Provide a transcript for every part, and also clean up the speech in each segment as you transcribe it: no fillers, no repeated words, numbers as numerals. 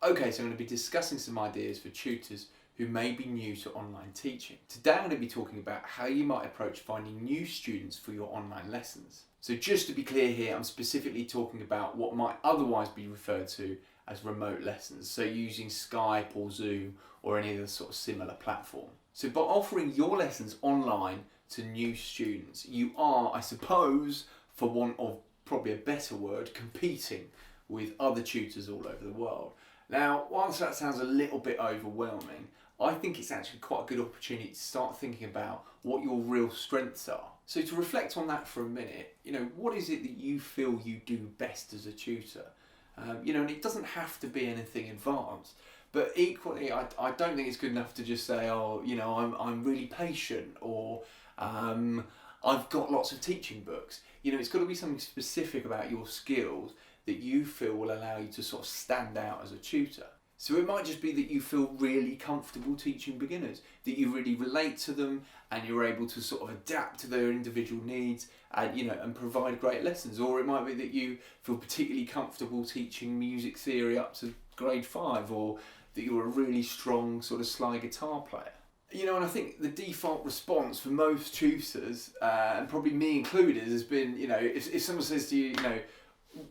Okay, so I'm going to be discussing some ideas for tutors who may be new to online teaching. Today I'm going to be talking about how you might approach finding new students for your online lessons. So just to be clear here, I'm specifically talking about what might otherwise be referred to as remote lessons, so using Skype or Zoom or any other sort of similar platform. So by offering your lessons online to new students, you are, I suppose, for want of probably a better word, competing with other tutors all over the world. Now, whilst that sounds a little bit overwhelming, I think it's actually quite a good opportunity to start thinking about what your real strengths are. So to reflect on that for a minute, what is it that you feel you do best as a tutor? And it doesn't have to be anything advanced, but equally, I don't think it's good enough to just say, I'm really patient, or I've got lots of teaching books. It's got to be something specific about your skills that you feel will allow you to sort of stand out as a tutor. So it might just be that you feel really comfortable teaching beginners, that you really relate to them and you're able to sort of adapt to their individual needs and provide great lessons. Or it might be that you feel particularly comfortable teaching music theory up to grade 5, or that you're a really strong sort of slide guitar player. And I think the default response for most tutors, and probably me included, has been, if someone says to you,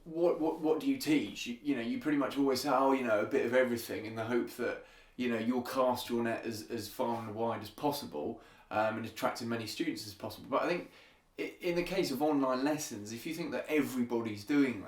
what do you teach? You pretty much always say, a bit of everything, in the hope that, you'll cast your net as far and wide as possible and attract as many students as possible. But I think in the case of online lessons, if you think that everybody's doing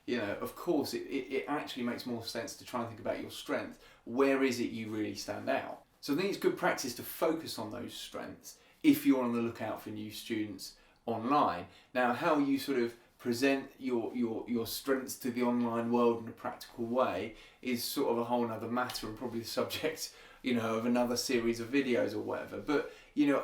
that, of course it actually makes more sense to try and think about your strength. Where is it you really stand out? So I think it's good practice to focus on those strengths if you're on the lookout for new students online. Now, how you sort of present your strengths to the online world in a practical way is sort of a whole other matter, and probably the subject of another series of videos or whatever. But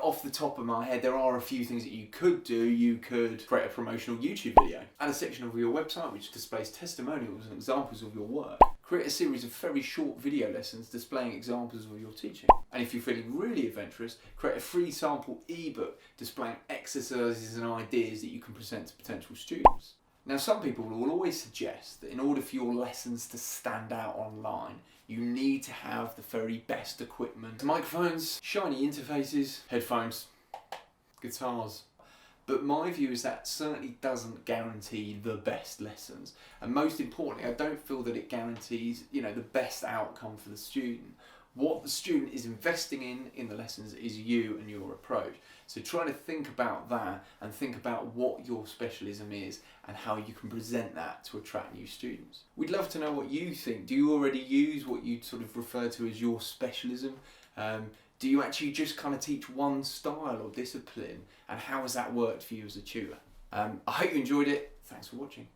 off the top of my head, there are a few things that you could do. You could create a promotional YouTube video, add a section of your website which displays testimonials and examples of your work. Create a series of very short video lessons displaying examples of your teaching. And if you're feeling really adventurous, create a free sample ebook displaying exercises and ideas that you can present to potential students. Now, some people will always suggest that in order for your lessons to stand out online, you need to have the very best equipment: microphones, shiny interfaces, headphones, guitars. But my view is that certainly doesn't guarantee the best lessons. And most importantly, I don't feel that it guarantees, the best outcome for the student. What the student is investing in the lessons is you and your approach. So try to think about that and think about what your specialism is and how you can present that to attract new students. We'd love to know what you think. Do you already use what you'd sort of refer to as your specialism? Do you actually just kind of teach one style or discipline? And how has that worked for you as a tutor? I hope you enjoyed it. Thanks for watching.